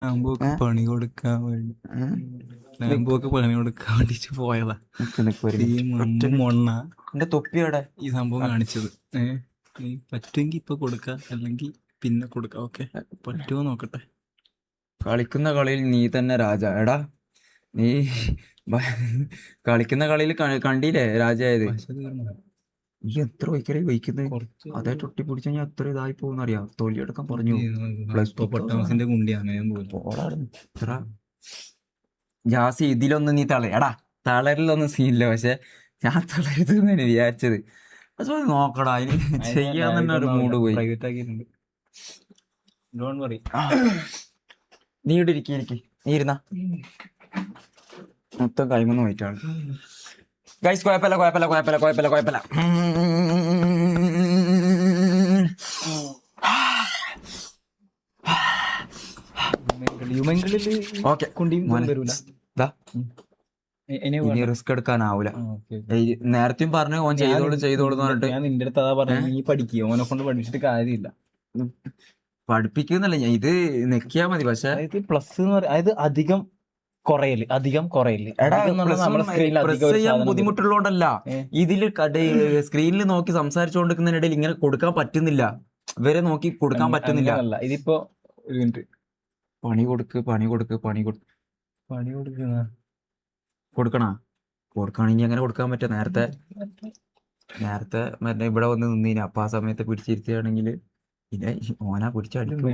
ലാംബോക്ക് പണി കൊടുക്കാൻ വേണ്ടി ലാംബോക്ക് പണി കൊടുക്കാൻ വേണ്ടിട്ട് പോയതാ. മൊണ്ണ എന്റെ തൊപ്പിയോടെ ഈ സംഭവം കാണിച്ചത്. നീ പറ്റുമെങ്കിൽ ഇപ്പൊ കൊടുക്ക, അല്ലെങ്കിൽ പിന്നെ കൊടുക്കാം. ഓക്കെ, പറ്റുമോ നോക്കട്ടെ. കളിക്കുന്ന കളിയിൽ നീ തന്നെ രാജ. എടാ നീ കളിക്കുന്ന കളിയിൽ കണ്ടില്ലേ രാജായത്. ഈ എത്ര വൈക്കലേ വഹിക്കുന്നത്, അതേ തൊട്ടി പിടിച്ച ഞാൻ എത്ര ഇതായി പോകുന്ന അറിയാം. തൊലിയെടുക്കാൻ പറഞ്ഞു. പൊട്ടാമസിന്റെ കുണ്ടിയാണ് എത്ര ജാസി ഇതിലൊന്നും നീ എടാ തളരിലൊന്നും സീനില്ല. പക്ഷെ ഞാൻ തളരുത് എന്നാണ് വിചാരിച്ചത്. പക്ഷെ നോക്കടാ, അതിന് ചെയ്യാൻ തന്നെ ഒരു മൂഡ് പോയി. നീ ഇവിടെ ഇരിക്കും, നീ ഇരുന്ന മൊത്തം കൈമൊന്നും പോയിട്ടാണ്. ഗൈസ് കുഴപ്പമില്ല. ഇനി റിസ്ക് എടുക്കാനാവൂല. നേരത്തെയും പറഞ്ഞു ഓൻ ചെയ്തോളൂ പറഞ്ഞിട്ട്. ഞാൻ നിന്റെ അടുത്ത് അതാ പറഞ്ഞു, നീ പഠിക്കുക, ഓനെ കൊണ്ട് പഠിച്ചിട്ട് കാര്യമില്ല. പഠിപ്പിക്കുന്നല്ല ഞാൻ, ഇത് നെക്കിയാ മതി. പക്ഷെ പ്ലസ് എന്ന് പറയാം, അതായത് അധികം കുറയല്. ബുദ്ധിമുട്ടുള്ളതുകൊണ്ടല്ല, ഇതില് സ്ക്രീനിൽ നോക്കി സംസാരിച്ചുകൊണ്ടിരിക്കുന്നതിനിടയിൽ ഇങ്ങനെ കൊടുക്കാൻ പറ്റുന്നില്ല. ഇവരെ നോക്കി കൊടുക്കാൻ പറ്റുന്നില്ല. ഇതിപ്പോ ഒരു മിനിറ്റ്, പണി കൊടുക്കണെങ്കിൽ അങ്ങനെ കൊടുക്കാൻ പറ്റും. നേരത്തെ മറ്റേ ഇവിടെ വന്ന് നിന്നീന്, അപ്പൊ ആ സമയത്ത് പിടിച്ചിരുത്തുകയാണെങ്കിൽ പിന്നെ ഓനാ പിടിച്ചടിക്കും.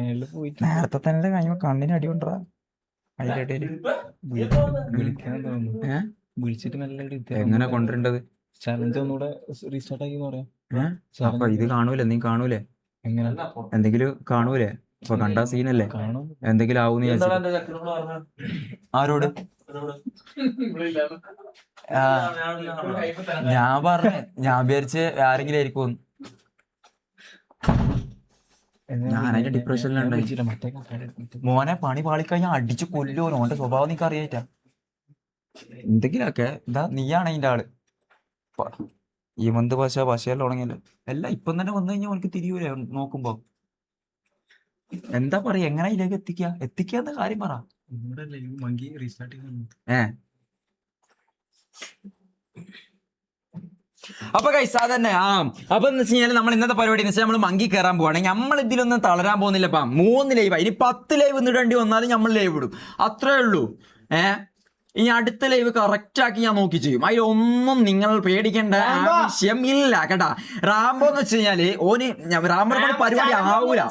നേരത്തെ തന്നെ കഴിയുമ്പോ കണ്ണിന് അടി കൊണ്ടാ. അതിന്റെ എങ്ങനെ കൊണ്ടുവരേണ്ടത്? ചലഞ്ച് ഒന്നുകൂടെ റീസ്റ്റാർട്ട് ആക്കി പറയാം. അപ്പൊ ഇത് നീ കാണൂലേ? എങ്ങനെ എന്തെങ്കിലും കാണൂലേ? അപ്പൊ കണ്ടാ സീനല്ലേ, എന്തെങ്കിലും ആവൂന്ന് ആരോട് ഞാൻ വിചാരിച്ച് ആരെങ്കിലും ആയിരിക്കും. ഞാനതിന്റെ ഡിപ്രഷനിലുണ്ട്. മോനെ പണി പാളിക്കഴിഞ്ഞാൽ അടിച്ചു കൊല്ലോ. ഓന്റെ സ്വഭാവം നിനക്ക് അറിയാറ്റാ. എന്തെങ്കിലൊക്കെ നീയാണ് അതിന്റെ ആള്. ഈ മന്ത് പശയെല്ലാം ഉണങ്ങിയല്ലോ. എല്ലാം ഇപ്പം തന്നെ വന്നു കഴിഞ്ഞാൽ അവനക്ക് തിരിയൂലേ നോക്കുമ്പോ. എന്താ പറയാ, എങ്ങനെ ഇതിലേക്ക് എത്തിക്കാന്ന കാര്യം പറ. അപ്പൊ ഗൈസ് അതന്നെ. അപ്പൊ എന്ന് വെച്ച് കഴിഞ്ഞാൽ നമ്മൾ ഇന്നത്തെ പരിപാടി എന്ന് വെച്ചാൽ നമ്മൾ മങ്കി കയറാൻ പോവാണെങ്കിൽ നമ്മൾ ഇതിലൊന്നും തളരാൻ പോകുന്നില്ല. 3 ലൈവ്, ഇനി 10 ലൈവ് ഇടേണ്ടി വന്നാലും നമ്മൾ ലൈവ് ഇടും, അത്രേ ഉള്ളൂ. ഇനി അടുത്ത ലൈവ് കറക്റ്റ് ആക്കി ഞാൻ നോക്കി ചെയ്യും. അതിലൊന്നും നിങ്ങൾ പേടിക്കേണ്ട ആവശ്യം ഇല്ല കേട്ടാ. റാംബോ എന്ന് വെച്ച് കഴിഞ്ഞാല് റാംബോ പരിപാടി ആവൂല.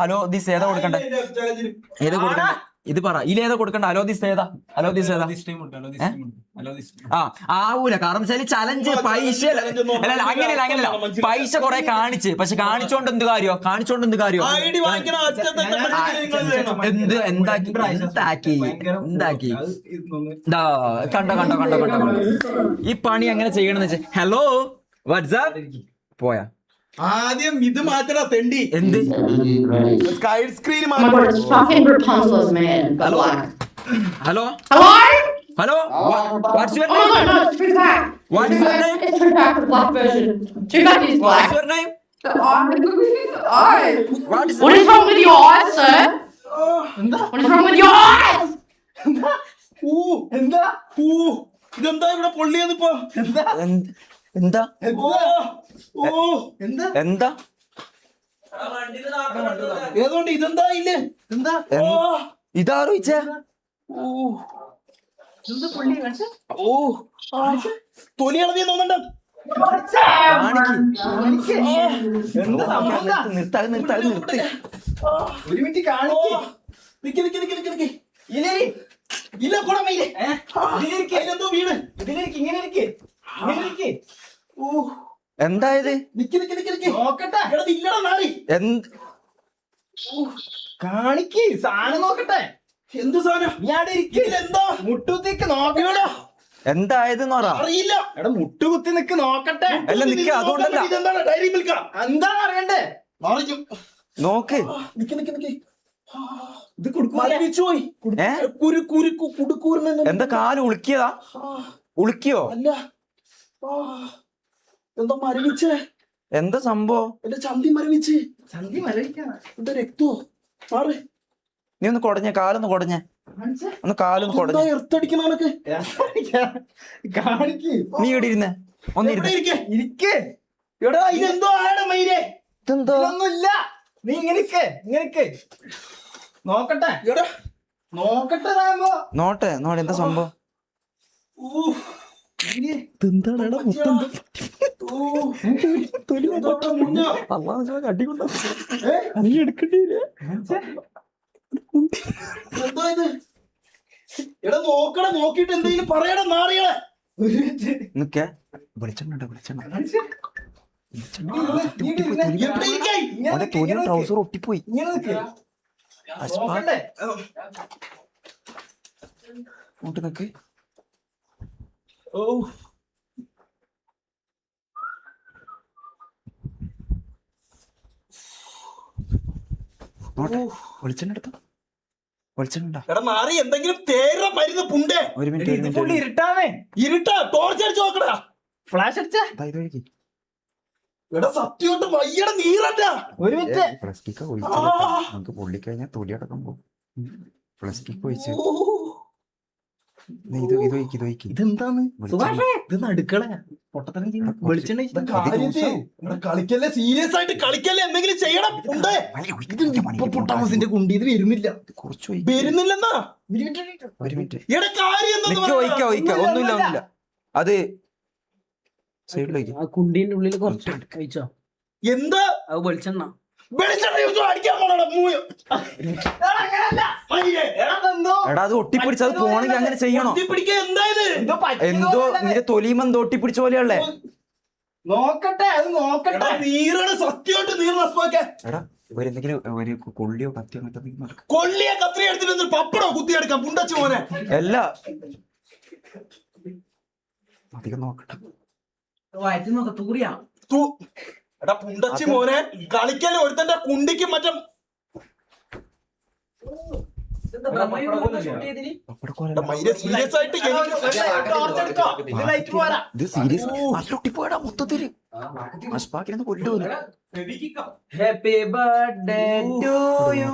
ഹലോ ദിസ് ഏതാ കൊടുക്കണ്ടേ? ഇത് പറ, ഇതിലേതാ കൊടുക്കണ്ട? അലോദിസ് ഏതാ? ആവൂല. കാരണം വെച്ചാൽ ചലഞ്ച് പൈസ അങ്ങനെയല്ല. പൈസ കുറെ കാണിച്ച്, പക്ഷെ കാണിച്ചോണ്ട് എന്ത് കാര്യോ? എന്താക്കി കണ്ടോ. ഈ പണി എങ്ങനെ ചെയ്യണമെന്ന് വെച്ചാൽ, ഹലോ വാട്സ്ആപ്പ് പോയാ ആദ്യം ഇത് മാറ്റടാ തെണ്ടി. എന്ത് side screen hello what's your Oh name? no, it's True Back. What is your name? It's True Back, the black version. True Back is black. What's your name? The eye. Look at his eyes. What is What is wrong with your eyes, sir? What is wrong with your eyes? ഇതെന്താ ഇവിടെ പൊള്ളിയതിപ്പോ? എന്താ ഏതോണ്ട് ഇതെന്താ ഇല്ലേ? ഇതാരോയിച്ച തൊലി ഇളവിയ തോന്നണ്ട. നിർത്ത്. ഒരു minute കാണിക്ക്. നിക്ക്. ഇല്ല കൊടമയില്ലേ? അതിലെന്തോ വീണ്. ഇങ്ങനെ ഇരിക്ക്. എന്തായത്? നോക്കട്ടെ. ഇല്ലടാ നാളി. കാണിക്ക് സാധനം നോക്കട്ടെ. എന്ത് സാധനം? എന്താ മുട്ടുകുത്തിക്ക് നോക്കണോ? എന്തായത് അറിയില്ല. എടാ മുട്ടുകുത്തി നിക്ക് നോക്കട്ടെ. അല്ല നിക്ക്, അതുകൊണ്ടല്ല. ഇതെന്താണ്? ഡയറി മിൽക്കാ? എന്താന്ന് അറിയണ്ടേ? നോക്ക്. ഇത് മരവിച്ചു പോയി. എന്താ കാല് ഉളുക്കിയതാ? ഉളുക്കിയോ? അല്ല, എന്താ മരവിച്ചേ? എന്താ സംഭവം? എന്റെ ചന്തി മരവിച്ച്. എന്താ രക്തോ? മാറ്. നീ ഒന്ന് കൊടഞ്ഞ കാലൊന്ന് കൊടഞ്ഞ ഒന്ന് കാലൊന്ന് കൊടഞ്ഞ എർത്തടിക്കണക്ക് കാണിക്ക് നീ ഇവിടെ ഇരുന്നേ ഒന്നിരുന്നേ ഇരിക്കേ എടാ ഇതെന്തോ ആണ് മയിലേ ഇതെന്തോ ഇതൊന്നുമില്ല നീ ഇങ്ങനെയൊക്കെ നോക്കട്ടെ എടാ നോക്കട്ടെ റാമ്പോ നോട്ടെ എന്താ സംഭവം എടാ നോക്കടാ നോക്കിട്ട് എന്തെങ്കിലും പറയടാ നാറികളെ നിക്കേ വെളിച്ചെണ്ണ ട്രൗസർ ഒട്ടിപ്പോയി അങ്ങോട്ട് നിക്ക് വെളിച്ചെണ്ണ എടുത്തോ വെളിച്ചെണ്ണ എടാ നാറി എന്തെങ്കിലും തേര മരുന്ന് പുണ്ടേ ഒരു മിനിറ്റ് ഇരുട്ടാണേ ഇരുട്ടാ ടോർച്ച് അടിച്ച് നോക്കടാ ഫ്ലാഷ് അടിച്ച എടാ സത്യോട്ട് വയ്യട നീറണ്ട ഒരു മിനിറ്റ് നമുക്ക് പൊള്ളിക്കഴിഞ്ഞാൽ തൊലി അടക്കം പോകും പ്ലസ് കിക്ക് ഒഴിച്ച് ഇതെന്താണ് ഇത് നടുക്കള കളിക്കല്ലേ സീരിയസ് ആയിട്ട് കളിക്കല്ലേ എന്തെങ്കിലും ചെയ്യണം ഉണ്ടേ പൊട്ടാമസിന്റെ കുണ്ടി ഇത് വരുന്നില്ല വരുന്നില്ലെന്നാ ഒരു മിനിറ്റ് എടാ കാര്യം ഒന്നുമില്ല അത് സൈഡിലേക്ക് കുണ്ടീന്റെ ഉള്ളിൽ കുറച്ച് കഴിച്ചോ എന്താ അത് വെളിച്ചെണ്ണ എടാ അത് ഒട്ടിപ്പിടിച്ച് അത് പോണെങ്കിൽ അങ്ങനെ ചെയ്യണോ എന്തോ നിന്റെ തൊലിയുമെന്തോ ഒട്ടിപ്പിടിച്ച പോലെയുള്ളേ നോക്കട്ടെ അത് നോക്കട്ടെ നീറാണ് സത്യമായിട്ട് നീർക്കെ എടാ ഇവരെന്തെങ്കിലും ഒരു കൊള്ളിയോ കത്തിയോ അങ്ങനത്തെ കൊള്ളിയെ കത്രി എടുത്തിട്ട് പപ്പടോ കുത്തിയെടുക്കാം പുണ്ടച്ചു മോനെ അല്ല അധികം നോക്കട്ടെ വയറ്റിൽ നോക്ക തൂറിയാ എടാ പുണ്ടച്ചി മോനെ കളിക്കല്ലേ ഒരുത്തന്റെ കുണ്ടിക്ക് മറ്റം സീരിയസ് ആയിട്ട് ഇത് സീരിയസ് ഒട്ടിപ്പോയടാ മൊത്തത്തില് അഷ്പാക്കിനെ കൊല്ലുപോലും happy birthday to you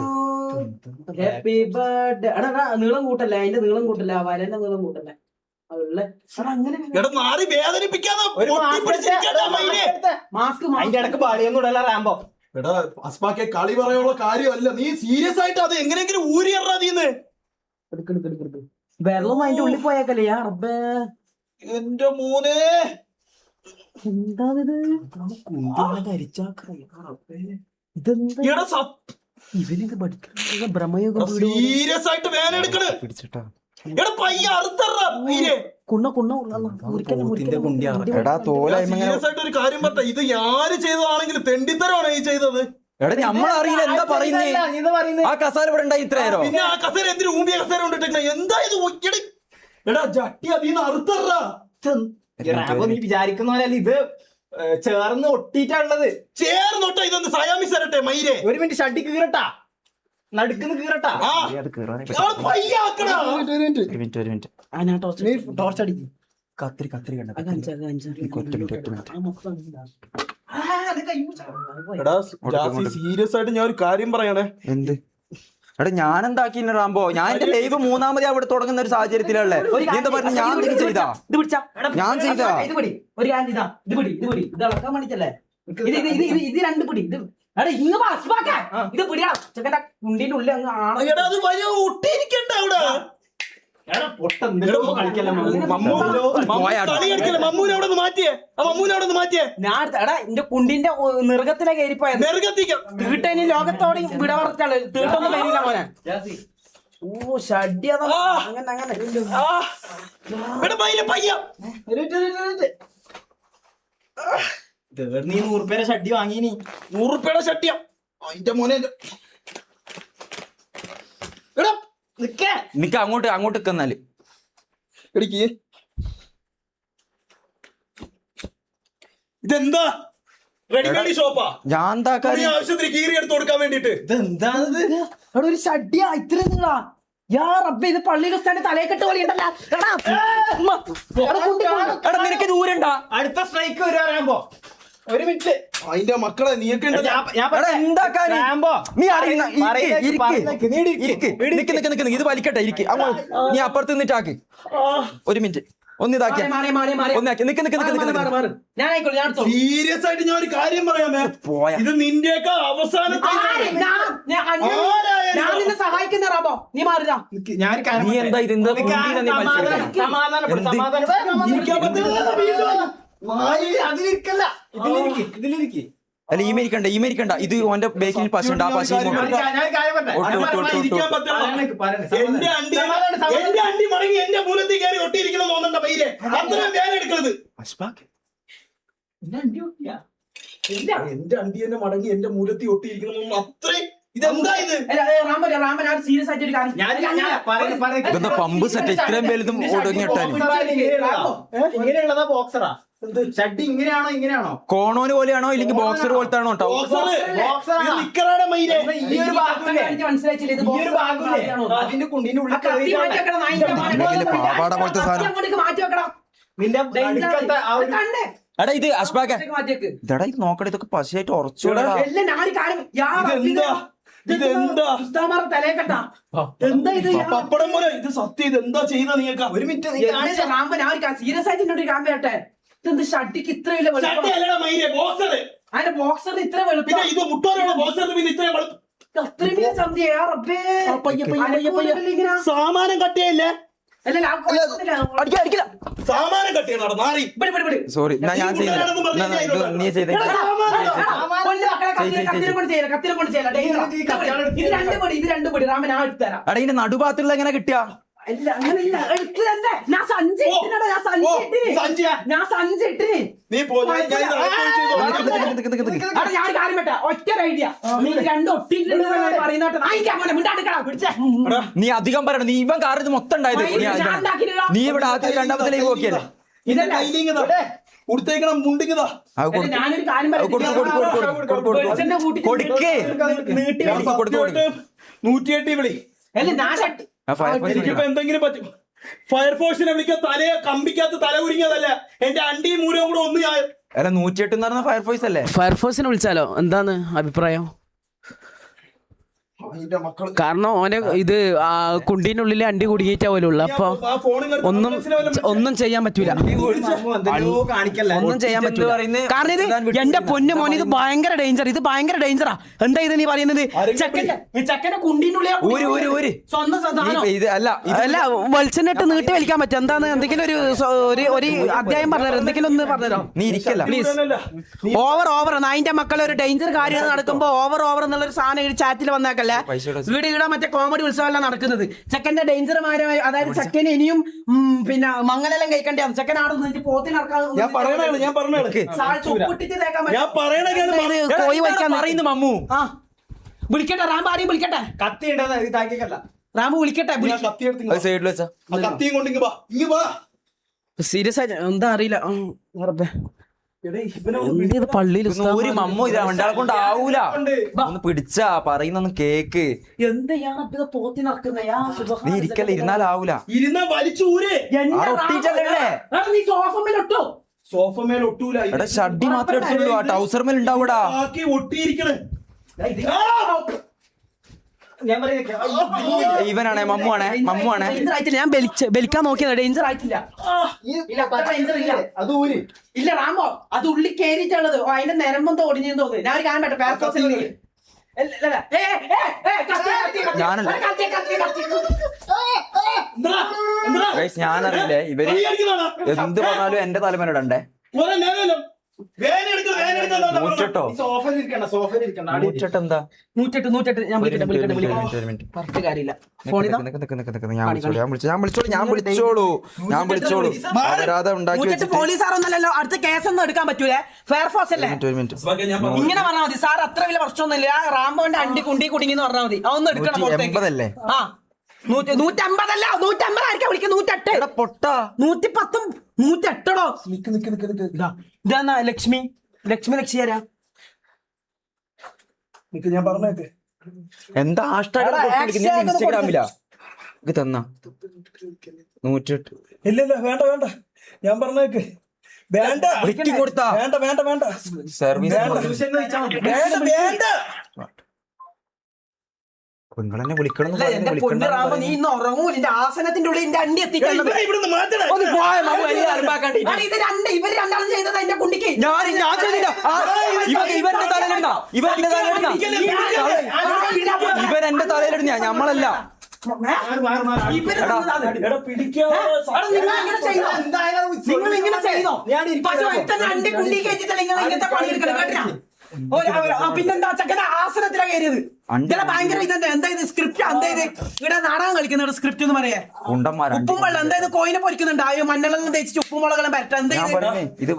happy birthday എടാ നീളം കൂട്ടല്ലേ അതിന്റെ നീളം കൂട്ടല്ല വരന്റെ നീളം കൂട്ടല്ലേ എടാ നാറി വേദനിപ്പിക്കാതെ അതിന്റെ ഇടക്ക് പാളിയൊന്നും ഇടല്ല റാമ്പോ എടാ അസ്പാക്കെ കളി പറയാനുള്ള കാര്യമല്ല നീ സീരിയസ് ആയിട്ട് അത് എങ്ങനെയെങ്കിലും ഊരിയറാ നീന്ന് വെള്ളം അതിന്റെ ഉള്ളിൽ പോയേക്കല്ലേ യാ റബ്ബേ എന്റെ മോനെ എന്താണിത് ഇവനൊക്കെ പഠിക്കുന്ന ബ്രഹ്മയോഗം സീരിയസ് ആയിട്ട് വേദന എടുക്കണ് പിടിച്ചിട്ടാ എടാ പയ്യ അറുത്തറാ എടാ സീരിയസ് ആയിട്ട് ഒരു കാര്യം പറഞ്ഞ ഇത് ആര് ചെയ്തതാണെങ്കിലും തെണ്ടിത്തരമാണ് ഈ ചെയ്തത് എടാ നമ്മളറിയില്ല എന്താ പറയുന്നേ ആ കസാര ഇവിടെ ഉണ്ടായി ഇത്ര നേരം പിന്നെ ആ കസേര എന്തിനു ഊമ്പിയ കസേര കൊണ്ടിട്ടേ എന്താ ഇത് ഒറ്റടി എടാ ജട്ടി അതീന്ന് അറുത്തറാ നീ വിചാരിക്കുന്ന പോലെയല്ല ഇത് ചേർന്ന് ഒട്ടിട്ടാണുള്ളത് ചേർന്നോട്ടാ ഇതൊന്ന് സയാമി സരട്ടെ മയിലേ ഒരു മിനിറ്റ് ഷട്ടിക്ക് കീറട്ടാ നടുക്കുന്ന് കീറട്ടാ ടോർച്ച് അടിക്കും കത്തിരി കണ്ട സീരിയസ് ആയിട്ട് ഞാൻ ഒരു കാര്യം പറയണേ എന്ത് എടാ ഞാൻ എന്താക്കി റാമ്പോ ഞാൻ എന്റെ ലൈവ് മൂന്നാമത് അവിടെ തുടങ്ങുന്ന ഒരു സാഹചര്യത്തിലല്ലേ എന്താ പറഞ്ഞ ഞാൻ എന്തെങ്കിലും ചെയ്താ ഞാൻ ചെയ്താ ഒരു കാര്യം ചെയ്താ ഇത് ഇളക്കാൻ വേണ്ടിട്ടല്ലേ ഇത് രണ്ട് പിടി ഇത് എടാ ഇങ്ങ് ഇത് പിടിയാ ചെക്കന്റെ കുണ്ടീന്റെ ഉള്ളിൽ അങ്ങ് ആണ് ഒട്ടിയിരിക്കണ്ട അവിടെ ഞാൻ എടാ എന്റെ കുണ്ടിന്റെ നിറകത്തിലെ കയറിപ്പോയത് തീട്ടനി ലോകത്തോടെ വിട പറഞ്ഞാല് തീട്ടൊന്നും വരില്ല മോനെ ഓ ഷഡ്യ അങ്ങനെ അങ്ങനെ നീ 100 രൂപയുടെ ഷഡ്ഡി വാങ്ങീനി 100 രൂപയുടെ ഷഡ്ഡിയാ അതിന്റെ മോനെ നിക്ക അങ്ങോട്ട് നിക്കുന്നാല് ഇതെന്താ റെഡിമേഡ് ഷോപ്പാ ഞാൻ ആവശ്യത്തിന് കീറി എടുത്ത് കൊടുക്കാൻ വേണ്ടിട്ട് ഇതെന്താണിത് അവിടെ ഒരു ഷഡ്ഡിയാ ഇത്ര നിങ്ങളാ യാ റബ്ബേ ഇത് പള്ളിയിലെ സ്ഥാനം തലയെക്കെട്ട് കളിയുണ്ടല്ലോ നിനക്ക് ദൂരണ്ടാ അടുത്ത സ്ട്രൈക്ക് വരുമ്പോ ഒരു മിനിറ്റ് അതിന്റെ മക്കളെ നീയൊക്കെ ഉണ്ടല്ലോ. എടാ, എന്താക്കാന്? നീ നിക്ക് ഇത് വലിക്കട്ടെ ഇരിക്ക്. നീ അപ്പുറത്ത് നിന്നിട്ടാക്ക്. ഒരു മിനിറ്റ് ഒന്ന് ഇതാക്കിയ ഒന്നാക്കി സീരിയസ് ആയിട്ട് ഞാൻ ഒരു കാര്യം പറയാമേ. ഇത് നിന്റെയൊക്കെ അവസാനത്തെ സഹായിക്കുന്ന റാബോ നീ മാറില്ല. നീ എന്താ ഇത് എന്താ അല്ല ഈ മേരിക്കണ്ട ഇത് ഓന്റെ ബേക്കിൽ പശുണ്ട്. ആ പശു എന്റെ അണ്ടി മടങ്ങി എന്റെ മൂലത്തിൽ കയറി ഒട്ടിയിരിക്കണം തോന്നണ്ട പയ്യെ. അത്രയും വേല എടുക്കുന്നത്. എന്റെ അണ്ടി തന്നെ മടങ്ങി എന്റെ മൂലത്തിൽ ഒട്ടിയിരിക്കണം അത്രയും. ഇതെന്താ ഇത്? രാമൻ സീരിയസ് ആയിട്ട് ഒരു കാര്യം ഇതെന്താ പമ്പ് സെറ്റ് ഇത്രയും വലുതും ഒടുങ്ങിട്ടാനും ഇങ്ങനെയുള്ളതാ ബോക്സറാ? ഷഡ്ഡി ഇങ്ങനെയാണോ കോണോന് പോലെയാണോ ഇല്ലെങ്കിൽ ബോക്സർ പോലത്തെ ആണോ? അതിന്റെ കുണ്ടീന്റെ ഉള്ളിൽ പാവാട പോലത്തെ സാധനം. എടാ ഇത് അഷ്ബാക്ക ഇതടാ ഇത് നോക്കട്ടെ ഇതൊക്കെ പശയായിട്ട് ഉറച്ചോടാ. പപ്പടം പോലെ ഇത് സത്യം. ഇത് എന്താ ചെയ്യുന്ന നീക്ക? ഒരു മിനിറ്റ് സീരിയസ് ആയിട്ട് എന്നോട് കാണാൻ പറ്റേ. ഇതെന്ത് ഷഡ്ഡിക്ക് ഇത്ര വലിയ ബോക്സർ ഇത്ര വെളുപ്പില്ല. ഇത് മുട്ടോലുള്ള ബോക്സർ പിന്നെ ഇത്ര സാമാനം കട്ടിയല്ലേ? സാമാനം കട്ടിയാണ് മാറി. സോറി ഞാൻ ചെയ്യുന്നില്ല. നീ ചെയ്ത എടാ ഇതിന്റെ നടുഭാഗത്തുള്ള എങ്ങനെ കിട്ടിയ? നീ അധികം പറയണം. നീ ഇവൻ കാർ ഇത് മൊത്തം ഉണ്ടായത് നീ ഇവിടെ ആദ്യം രണ്ടാമത്തെ ലൈവ് നോക്കിയല്ലേ? കൊടുത്തേക്കണം മുണ്ടിങ്ങതാ. കൊടുക്കേ 108 വിളി. എനിക്കിപ്പോ എന്തെങ്കിലും പറ്റും. ഫയർഫോഴ്സിനെ വിളിക്കാൻ തലയെ കമ്പിക്കകത്ത് തല കുരുങ്ങിയതല്ല. എന്റെ അണ്ടിയും മൂലവും കൂടെ ഒന്ന് അല്ല 108 എന്ന് പറഞ്ഞ ഫയർഫോഴ്സ് അല്ലേ? ഫയർഫോഴ്സിനെ വിളിച്ചാലോ? എന്താണ് അഭിപ്രായം? കാരണം ഓനെ ഇത് കുണ്ടീനുള്ളിൽ അണ്ടി കുടുങ്ങിയിട്ട പോലുള്ള അപ്പൊ ഒന്നും ചെയ്യാൻ പറ്റൂല. ഒന്നും ചെയ്യാൻ പറ്റൂല. കാരണം ഇത് എന്റെ പൊന്നു മോനെ ഇത് ഭയങ്കര ഡേഞ്ചർ. ഇത് ഭയങ്കര ഡേഞ്ചറാ. എന്താ ഇത് നീ പറയുന്നത്? ചെക്കന്റെ കുണ്ടീനുള്ളിൽ അല്ല വെളിച്ചെണ്ണിട്ട് നീട്ടി വലിക്കാൻ പറ്റും. എന്താണ് എന്തെങ്കിലും ഒരു അധ്യായം പറഞ്ഞുതരാം. എന്തെങ്കിലും ഒന്ന് പറഞ്ഞുതരാം. നീ ഇരിക്കല്ല പ്ലീസ്. ഓവർ നായിന്റെ മക്കളെ ഒരു ഡേഞ്ചർ കാര്യം നടക്കുമ്പോ ഓവർ എന്നുള്ള ഒരു സാധനം ചാറ്റിൽ വന്നേക്കല്ലേ. ഇവിടെ മറ്റേ കോമഡി ഉത്സവമല്ല നടക്കുന്നത്. ചെക്കന്റെ ഡേഞ്ചർമാരമായ അതായത് ചെക്കന് ഇനിയും പിന്നെ മംഗലെല്ലാം കഴിക്കേണ്ട ചെക്കൻ അവിടെ പോത്തിനറക്കാൻ കോഴി വലിക്കാൻ പറയുന്നു മമ്മു. ആ വിളിക്കട്ടെ റാം. ആരെയും വിളിക്കട്ടെ. കത്തി ഇതാക്കിക്കല്ല റാമു വിളിക്കട്ടെ. സൈഡിൽ വെച്ചാ കത്തിയും കൊണ്ട് സീരിയസ് ആയിട്ട് എന്താ അറിയില്ല. പള്ളിയിൽ ഒരു മമ്മു ഇത് രണ്ടാളെ കൊണ്ട് ആവൂല. ഒന്ന് പിടിച്ചാ പറയുന്നൊന്ന് കേക്ക്. നീ ഇരിക്കല്ല ഇരുന്നാലാവൂല. സോഫമേലൊട്ടൂല. എടാ ഷഡ്ഡി മാത്രമേ എടുത്തുള്ളൂ. ആ ടൗസർ മേൽ ഉണ്ടാവൂടാ. ഒട്ടിയിരിക്കണേ. ഇവനാണേ മമ്മുവാണേ. ഞാൻ ബലിക്കാൻ നോക്കിയത് ഡേഞ്ചർ ആയിട്ടില്ല. ഇല്ല റാമോ അത് ഉള്ളി കേറിയിട്ടുള്ളത്. അതിന്റെ നിരമ്പം ഒടിഞ്ഞെന്ന് തോന്നുന്നു. ഞാൻ ഒരു കാര്യം പറ്റേ ഞാനറിയില്ലേ ഇവര് എന്ത് പറഞ്ഞാലും എന്റെ തലമേലിടണ്ടേ. 108 എന്താ? 108 ഞാൻ വിളിച്ചോളൂ. പോലീസാറൊന്നല്ലോ. അടുത്ത കേസൊന്നും എടുക്കാൻ പറ്റൂലേ. ഫയർഫോഴ്സ് അല്ലേ. ഇങ്ങനെ പറഞ്ഞാൽ മതി. സാർ അത്ര വലിയ പ്രശ്നമൊന്നുമില്ല. റാംബോന്റെ അണ്ടി കുണ്ടി കുടുങ്ങി എന്ന് പറഞ്ഞാൽ മതി. അതൊന്നും എടുക്കണം. 180 ആ 150 അല്ല 150 ആയിരിക്കും വിളിക്കുക. 108 പൊട്ടാ 110 108 ഇതാ ലക്ഷ്മി ആരാ? ഞാൻ പറഞ്ഞേക്ക് എന്താ ഇൻസ്റ്റാഗ്രാമിലാ തന്ന 108. ഇല്ല വേണ്ട ഞാൻ പറഞ്ഞേക്ക് വേണ്ട കൊടുത്താ വേണ്ട വേണ്ട വേണ്ട സർവീസ് വേണ്ട വേണ്ട നിങ്ങളെന്നെ വിളിക്കണം അല്ല, എന്റെ പൊന്നു റാമോ, നീ ഇന്ന് ഉറങ്ങൂ. നിന്റെ ആസനത്തിന്റെ ഉള്ളിൽ എന്റെ അണ്ടി എത്തിക്കണം. ഇവരെ ഇവിടുന്ന് മാറ്റണം. ഇത് രണ്ട് ഇവര് രണ്ടാളും ചെയ്തത് എന്റെ കുണ്ടിക്ക്. ഞാൻ ചെയ്തില്ല. ഇവന്റെ തലയിലിടുന്ന ഇവൻ എന്റെ തലയിലിടുന്ന ഞമ്മളല്ല. എടാ പിടിക്കാതെ നിങ്ങൾ ഇങ്ങനെ ചെയ്തോ? പക്ഷെ ഒരുത്തൻ അണ്ടി കുണ്ടി കയറ്റിട്ടല്ല നിങ്ങൾ ഇങ്ങനത്തെ പണി എടുക്കണം കേട്ടോ. പിന്നെന്താ ചക്കന ആസനത്തിലാ കയറിയത്. ഇതിലെ ഭയങ്കര ഇതെന്താ എന്താ ഇത് സ്ക്രിപ്റ്റ് എന്താ ഇത് ഇവിടെ നാടകം കളിക്കുന്ന സ്ക്രിപ്റ്റ് എന്ന് പറയാ. ഉപ്പും വെള്ളം എന്തായത് കോയിനെ പൊരിക്കുന്നുണ്ട്. മണ്ണെല്ലാം തേച്ചിട്ട് ഉപ്പും മുളകെല്ലാം പറ്റ എന്താ ഇത്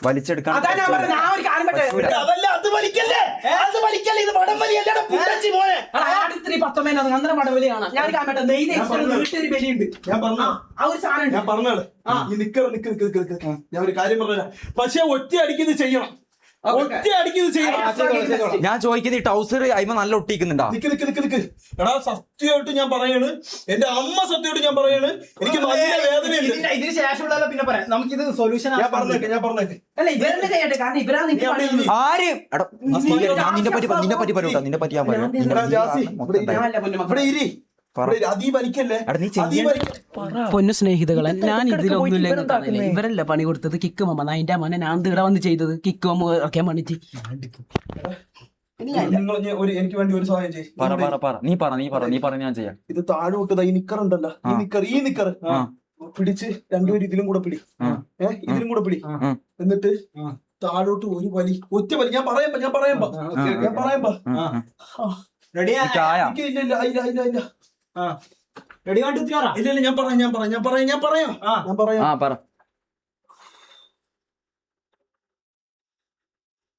വലിച്ചെടുക്കാൻ. അതാ ഞാൻ പറഞ്ഞത്. ഞാൻ ഒരു കാര്യം പറ്റേ അതല്ല അത് വലിക്കല്ലേ അത് വലിക്കല്ലേ ഇത് വടംവലിയല്ലടാ പുണ്ടച്ചി മോനെ. ആടിത്രി 19 അങ്ങനെ വടംവലിയാണ്. ഞാൻ കാര്യം പറ്റേ നെയ് വീട്ടിലൊരു ബലിയുണ്ട്. ഞാൻ പറഞ്ഞു ആ ഒരു സാധനം ഞാൻ പറഞ്ഞാണ് ഈ നിക്ക് ഞാൻ ഒരു കാര്യം പറഞ്ഞ പക്ഷെ ഒറ്റ അടിക്ക് ഇത് ചെയ്യണം. ഒറ്റ അടിക്ക് ഇത് ചെയ്യണം. ഞാൻ ചോദിക്കുന്നത് ഈ ടൗസർ അയിമ നല്ല ഒട്ടിക്കുന്നുണ്ടാ? നിക്ക് എടാ സത്യമായിട്ട് ഞാൻ പറയാണ്. എന്റെ അമ്മ സത്യമായിട്ട് ഞാൻ പറയാണ്. എനിക്ക് നല്ല വേദനയുണ്ട്. ഇതിന് ശേഷമുള്ള പിന്നെ പറയാം നമുക്കിത് സൊല്യൂഷൻ. ഞാൻ പറഞ്ഞേക്ക് അല്ല ഇവരെന്നെ ചെയ്യട്ടെ. കാരണം ഇവരാ നിന്റെ പണി. ആര് ഞാൻ നിന്നെ പറ്റി പറയൂട്ടോ. നിന്നെ പറ്റി ഞാൻ പറയാം. ഇവിടെ ഇരി അതീ വലിക്കല്ലേ അതീ വലിക്കല്ലേ. പൊന്നു സ്നേഹിതകളെ, ഞാൻ ഇതിലൊന്നുമില്ല. ഇവരല്ല പണി കൊടുത്തത്. കിക്ക് മമ്മ അതിന്റെ മോനെ ഞാൻ ഇവിടെ വന്ന് ചെയ്തത് കിക്ക് മമ്മ ഇറക്കാൻ വേണ്ടിട്ട്. നിങ്ങൾ എനിക്ക് വേണ്ടി ഒരു സഹായം ചെയ്യും. നീ പറ ഞാൻ ചെയ്യാം. ഇത് താഴോട്ട് ഈ നിക്കർ ഉണ്ടല്ലോ ഈ നിക്കർ പിടിച്ച് രണ്ടുപേരും ഇതിലും കൂടെ പിടി. ഇതിലും കൂടെ പിടി. എന്നിട്ട് താഴോട്ട് ഒരു വലി ഒറ്റ വലി. ഞാൻ പറയുമ്പോ റെഡിയാ? ഇല്ല റെഡി കണ്ടിട്ടാ? ഇല്ല ഞാൻ പറയാം.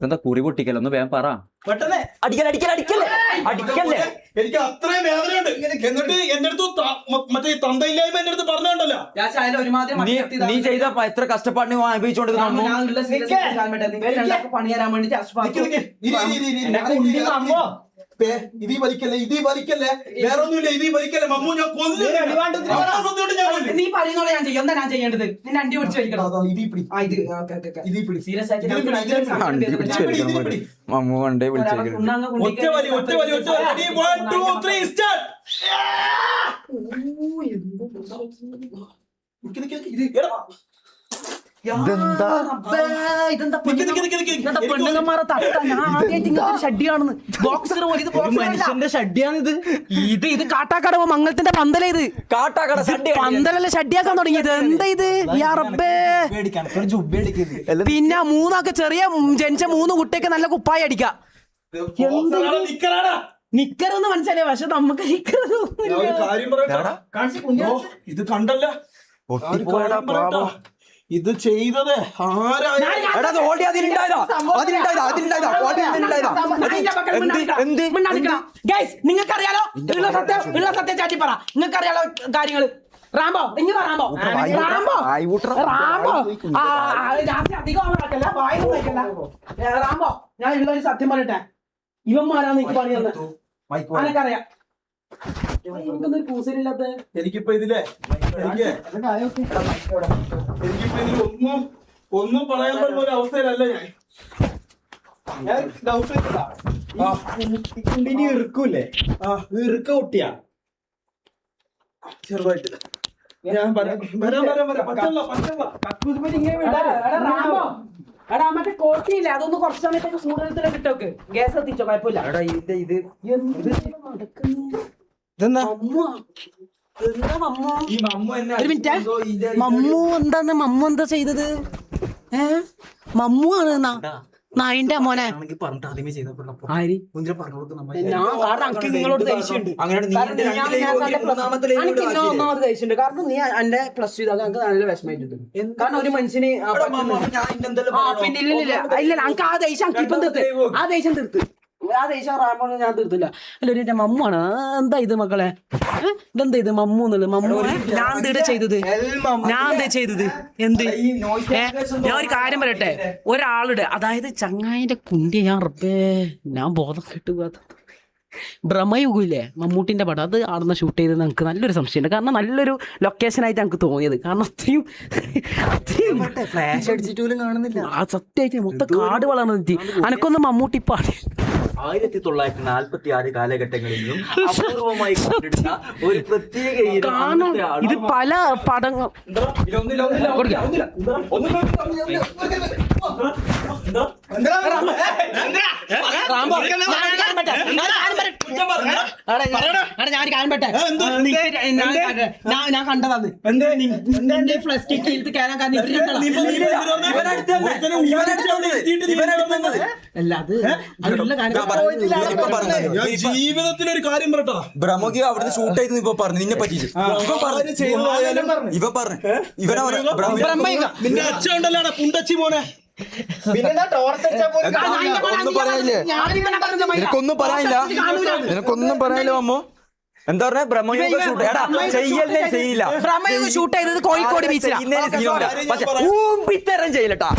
എന്താ കുറി പൊട്ടിക്കല്ലോ? ഒന്ന് വേഗം പറ. പെട്ടെന്ന് അടിക്കല്ലേ. എനിക്ക് അത്രയും വേദനയുണ്ട്. എന്നിട്ട് എന്റെ അടുത്ത് മറ്റേ തന്തയില്ലായ്മ എന്റെ അടുത്ത് പറഞ്ഞോണ്ടല്ലോ. നീ ചെയ്ത എത്ര കഷ്ടപ്പാടിന് അനുഭവിച്ചോണ്ട് പണി തരാൻ ഇതീ വലിക്കല്ലേ വേറൊന്നുമില്ല. ഇതീ വലിക്കല്ലേ മമ്മൂ ഞാൻ കൊല്ലും. നീ പറയുന്നോളെ ഞാൻ ചെയ്യും. എന്താ ഞാൻ ചെയ്യേണ്ടത്? നിന്നെ അണ്ടി പിടിച്ച് വലിക്കണം. ഇതീ പിടി സീരിയസ് ആയിട്ട് മമ്മൂ കൊണ്ടേ ഒറ്റ വലി 1 2 3 സ്റ്റാർട്ട്. പെണ്ണുങ്ങന്മാരെ തട്ട. ഞാൻ ആദ്യമായിട്ട് ഇങ്ങനത്തെ ഷഡ്ഡിയാണെന്ന്. ബോക്സർ പോലെ ഇത് മനുഷ്യന്റെ ഷഡ്ഡിയാണിത്. ഇത് കാട്ടാക്കടവ് മംഗളത്തിന്റെ പന്തല. ഇത് കാട്ടാക്കട പന്തലല്ലേ ഷഡ്ഡിയാക്കാൻ തുടങ്ങിയത്. എന്താ ഇത്? യാ റബ്ബേ. പിന്നെ മൂന്നൊക്കെ ചെറിയ ജനിച്ച 3 കുട്ടിയൊക്കെ നല്ല കുപ്പായി അടിക്കാം. നിക്കറൊന്നും മനസ്സിലായി. പക്ഷെ നമുക്ക് ഇത് കണ്ടല്ല ഇത് ചെയ്തത് നിങ്ങൾക്കറിയാലോ ഉള്ള സത്യം ചാറ്റി പറ. നിങ്ങൾക്കറിയാലോ കാര്യങ്ങള്. റാംബോ റാംബോ ഞാൻ ഉള്ളൊരു സത്യം പറയട്ടെ. ഇവന്മാരാന്ന് എനിക്ക് പണി തന്നെ. അനക്കറിയാം. കൂസലില്ലാത്ത എനിക്കിപ്പോ ഇതിലെ എനിക്കിപ്പോ ഇതിൽ ഒന്നും പറയാൻ പറ്റുന്ന ഒരു അവസ്ഥയിലല്ല ഞാൻ. ഇറുക്കൂല്ലേ? ഇറുക്ക പൊട്ടിയാ ചെറുതായിട്ട് ഞാൻ എടാ മറ്റേ കോട്ടിയില്ല അതൊന്ന് കുറച്ച് സമയത്തേക്ക് കൂടുതൽ കിട്ടോക്ക്. ഗ്യാസ് എത്തിച്ചോ കുഴപ്പമില്ല. മമ്മു എന്താന്ന് മമ്മു എന്താ ചെയ്തത്? മമ്മു ആണ് നായിന്റെ മോനെ. നിങ്ങളോട് ദേഷ്യമുണ്ട്. ഒന്നാമത് ദേഷ്യമുണ്ട്. കാരണം നീ എന്റെ പ്ലസ് 2 എനിക്ക് നല്ല വിഷമായിട്ടുണ്ട്. കാരണം ഒരു മനുഷ്യന് പിന്നെ ഇല്ല എനിക്ക് ആ ദേഷ്യം ഇപ്പം തീർത്ത്. ആ ദേഷ്യം റാമോ ഞാൻ തീർത്തില്ല. അല്ല എന്റെ മമ്മാണ്. എന്താ ഇത് മക്കളെ? ഇതെന്താ ഇത് മമ്മു എന്നുള്ളത്? മമ്മു ഞാൻ എന്താ ചെയ്തത്? എന്ത്? ഞാൻ ഒരു കാര്യം പറയട്ടെ. ഒരാളുടെ അതായത് ചങ്ങായിന്റെ കുണ്ടി ഞാൻ ബോധം കെട്ടുപോകാത്ത ഭ്രമയുഗില്ലേ മമ്മൂട്ടിന്റെ പടം അത് ആടുന്ന ഷൂട്ട് ചെയ്ത് നമുക്ക് നല്ലൊരു സംശയമുണ്ട്. കാരണം നല്ലൊരു ലൊക്കേഷനായിട്ട് നമുക്ക് തോന്നിയത്. കാരണം അത്രയും ഫ്ലാഷ് അടിച്ചിട്ട് പോലും കാണുന്നില്ല. ആ സത്യമായിട്ട് മൊത്തം കാട് വളർന്നു. അനക്കൊന്ന് മമ്മൂട്ടി പാടി 1946 കാലഘട്ടങ്ങളിലും അപൂർവമായി കണ്ടിരുന്ന ഒരു പ്രത്യേക കാരണം ഇത് പല പടങ്ങൾ ഞാൻ കണ്ടതാണ് ഫ്ലസ് കിക്ക് എടുത്ത് കയറാൻ കാരണം അല്ല അത് ജീവിതത്തിലൊരു കാര്യം പറട്ടോ, ബ്രഹ്മോഗി അവിടുന്ന് ഷൂട്ട് ചെയ്ത് ഇപ്പൊ പറഞ്ഞു നിന്നെ പറ്റിച്ച് നിന്റെ അച്ഛൻ ഉണ്ടല്ലോ പുണ്ടച്ചി മോനെ. നിനക്കൊന്നും പറയാനില്ല, നിനക്കൊന്നും പറയാനില്ല അമ്മോ. എന്താ പറഞ്ഞ ബ്രഹ്മയുഗ ഷൂട്ട് ചെയ്യില്ല. ബ്രഹ്മയുഗ ഷൂട്ട് ചെയ്തത് കോഴിക്കോട് ബീച്ചിലാണ്. ഊമ്പിത്തരം ചെയ്യില്ലട്ടാ.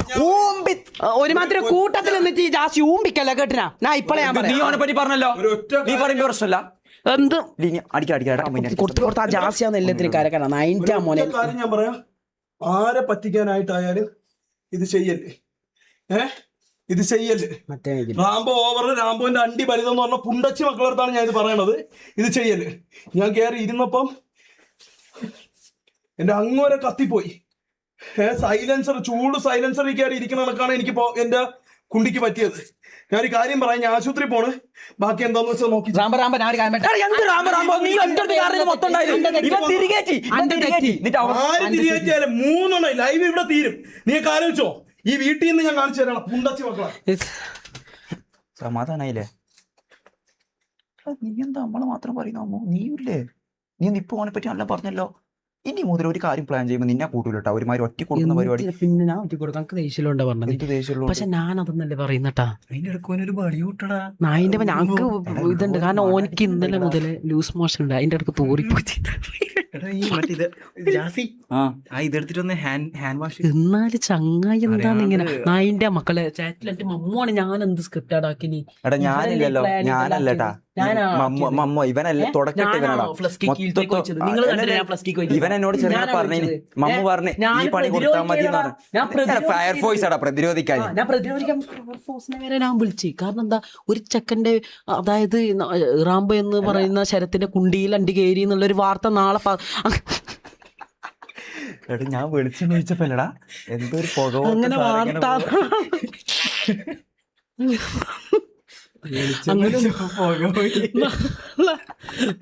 ഒരുമാതിരി കൂട്ടത്തിൽ നിന്നിട്ട് ജാസ്തി ഊമ്പിക്കല്ല കേട്ടിനാ. ഞാൻ ഇപ്പളെ ഞാൻ നീ അവനെ പറ്റി പറഞ്ഞല്ലോ, നീ പറയുമ്പോ പ്രശ്നമല്ല. എന്ത് കൊടുത്തു കൊടുത്ത ആ ജാസ്തിയാന്ന് എല്ലാത്തിനും കരക്കണം. അതിന്റെ മോനെ കാര്യം ഞാൻ പറയാം, ആരെ പറ്റിക്കാനായിട്ടായാലും ഇത് ചെയ്യല്ലേ, ഇത് ചെയ്യല്ലേ. മറ്റേ റാംബോ ഓവർ, റാംബോന്റെ അണ്ടി ബലിതെന്ന് പറഞ്ഞ പുണ്ടച്ചി മക്കളടുത്താണ് ഞാൻ ഇത് പറയണത്. ഇത് ചെയ്യല്ലേ. ഞാൻ കയറി ഇരുന്നപ്പം എന്റെ അങ്ങോരെ കത്തിപ്പോയി. സൈലൻസർ, ചൂട് സൈലൻസറിൽ കയറി ഇരിക്കുന്ന കണക്കാണ് എനിക്ക് എന്റെ കുണ്ടിക്ക് പറ്റിയത്. ഞാനൊരു കാര്യം പറയാം, ഞാൻ ആശുപത്രി പോണ്, ബാക്കി എന്താന്ന് വെച്ചാൽ നോക്കി. ആര് തിരികെത്തിയാലും 3 ലൈവ് ഇവിടെ തീരും. നീ ആലോചിച്ചോ, ഈ വീട്ടിൽ നിന്ന് ഞാൻ കാണിച്ചു തരണം പുണ്ടച്ചി മക്കളെ. സമാധാനായില്ലേ? നീ എന്താ നമ്മളെ മാത്രം പറയുന്നു? നീയില്ലേ, നീ ഇപ്പൊ അവനെ പറ്റി നല്ല പറഞ്ഞല്ലോ. ഇനി മുതൽ ഒരു കാര്യം പ്ലാൻ ചെയ്യുമ്പോൾ നിന്നെ കൂട്ടൂലട്ടാ. ഒരുമാതിരി ഒറ്റ കൊടുക്കുന്ന പരിപാടി. പിന്നെ ഞാൻ ഒറ്റ കൊടുക്കാം, നമുക്ക് ദേഷ്യമുണ്ടാ പറഞ്ഞത്. പക്ഷെ ഞാൻ അതൊന്നല്ലേ പറയുന്നട്ടാ. അതിന്റെ ഇടയ്ക്ക് ബടി കൂട്ടടാ നായിന്റെ ഞങ്ങക്ക് ഇതുണ്ട്. കാരണം ഓനിക്ക് ഇന്നലെ മുതൽ ലൂസ് മോഷൻ ഉണ്ട്. അതിന്റെ ഇടയ്ക്ക് തോറിപ്പോയി. ഇതെടുത്തിട്ടൊന്ന് ഹാൻഡ് വാഷ്. എന്നാല് ചങ്ങായി എന്താണ് ഇങ്ങനെ നായിന്റെ മക്കളെ ചാറ്റിൽ എന്റെ മമ്മുവാണ്. ഞാൻ എന്ത് സ്ക്രിപ്റ്റ് ആടാക്കി നീ? എടാ ഞാനില്ലല്ലോ, ഞാനല്ലട്ടാ മമ്മ. ഇവനല്ല തുടക്കട്ടെ. ഇവൻ എന്നോട് ചെറിയ പറഞ്ഞു, മമ്മ പറഞ്ഞു ഈ പണി കൊടുത്താൽ മതി. ഫയർഫോഴ്സ് ആടാ പ്രതിരോധിക്കാൻ. ഞാൻ വിളിച്ചു. കാരണം എന്താ, ഒരു ചെക്കന്റെ അതായത് റാംബോ എന്ന് പറയുന്ന ശരത്തിന്റെ കുണ്ടിയിൽ അണ്ടി കയറി എന്നുള്ളൊരു വാർത്ത നാളെ എടാ ഞാൻ വിളിച്ചു ചോദിച്ചപ്പോല്ലടാ എന്തൊരു പുക അങ്ങനെ വാർത്ത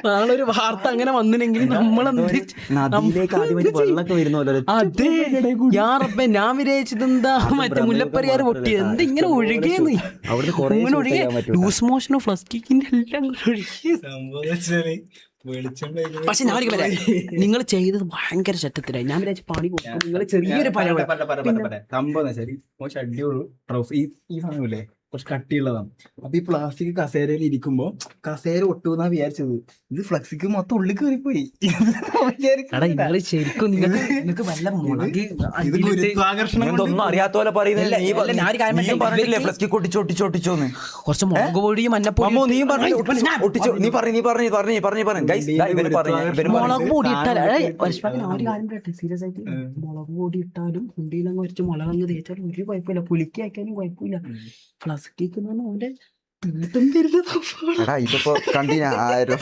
നാളെ ഒരു വാർത്ത അങ്ങനെ വന്നില്ലെങ്കിൽ നദിയിലേക്ക് ആദ്യമായിട്ട് വെള്ളമൊക്കെ വരുന്നല്ലോ. അതെ യാറപ്പ ഞാൻ വിചാരിച്ചത് എന്താ മറ്റേ മുല്ലപ്പെരിയാർ പൊട്ടിയത് എന്താ ഇങ്ങനെ ഒഴുകിയെന്ന്. ഇങ്ങനെ ഒഴുകിയ ലൂസ് മോഷനോ ഫ്ലസ് കിക്കിന്റെ എല്ലാം ഒഴുകിയത്. പക്ഷെ ഞാൻ നിങ്ങൾ ചെയ്തത് ഭയങ്കര ശറ്റത്തിലായി. ഞാൻ വിചാരിച്ച പണി കൊടുക്കും. നിങ്ങൾ ചെറിയൊരു സംഭവം ശരി മോശം അടിയുള്ളൂ. ട്രോഫി ഈ സാധനമില്ലേ കുറച്ച് കട്ടിയുള്ളതാണ്. അപ്പൊ ഈ പ്ലാസ്റ്റിക് കസേരയിൽ ഇരിക്കുമ്പോ കസേര ഒട്ടുന്നാ വിചാരിച്ചത്. ഇത് ഫ്ലക്സിക്ക് മൊത്തം ഉള്ളിൽ കയറിപ്പോയി. നിങ്ങൾ ശരിക്കും നിങ്ങൾക്ക് വല്ല ഒന്നും അറിയാത്ത പോലെ പറയുന്നില്ല. കുറച്ച് മുളക് പൊടിയും മഞ്ഞപ്പൊടി മുളക് പൊടി ഇട്ടാലും സീരിയസ് ആയിട്ട് മുളക് പൊടി ഇട്ടാലും കുണ്ടിയിലങ്ങ് കുറച്ച് മുളകങ്ങ് തേച്ചാലും ഒരു കുഴപ്പമില്ല. പുളിക്ക് അയക്കാനും കുഴപ്പമില്ല. പ്ലാസ്റ്റിക് എന്ന് പറഞ്ഞാൽ അവന്റെ തീട്ടം തരുന്നത്. ഇതിപ്പോ കണ്ടിന ആരും.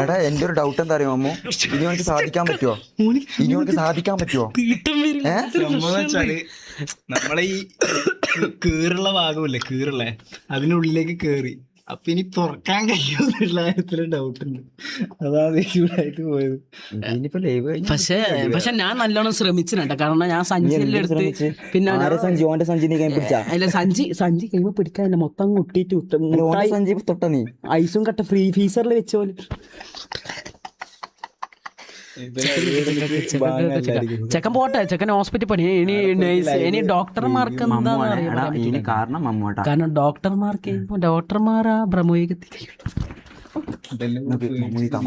എടാ എന്റെ ഒരു ഡൗട്ട് എന്താ അറിയോ അമ്മു, ഇനി എനിക്ക് സാധിക്കാൻ പറ്റുമോ? ഇനി എനിക്ക് സാധിക്കാൻ പറ്റുമോ? വെച്ചാല് നമ്മളെ ഈ കീറുള്ള ഭാഗമില്ലേ, കീറുള്ള അതിനുള്ളിലേക്ക് കേറി. അപ്പൊ ഇനി തുറക്കാൻ കഴിയുമെന്നുള്ള കാര്യത്തില് ഡൗട്ട് ഉണ്ട്. അതാണ് ചൂടായിട്ട് പോയത്. പക്ഷെ ഞാൻ നല്ലോണം ശ്രമിച്ചിട്ടുണ്ട്. കാരണം ഞാൻ സഞ്ചിയെല്ലാം എടുത്ത് പിന്നെ അല്ല സഞ്ചി കഴിയുമ്പോ പിടിക്കാനില്ല. മൊത്തം മുട്ടിയിട്ട് തൊട്ട നീ ഐസും കട്ട ഫ്രീസറിൽ വെച്ച പോലെ. ചെക്കൻ പോട്ടെ, ചെക്കൻ ഹോസ്പിറ്റൽ പണി. ഇനി ഡോക്ടർമാർക്ക് എന്താണെന്ന് അറിയാം. കാരണം ഡോക്ടർമാർക്ക് ഡോക്ടർമാരാ ഭ്രമയുഗത്തിൽ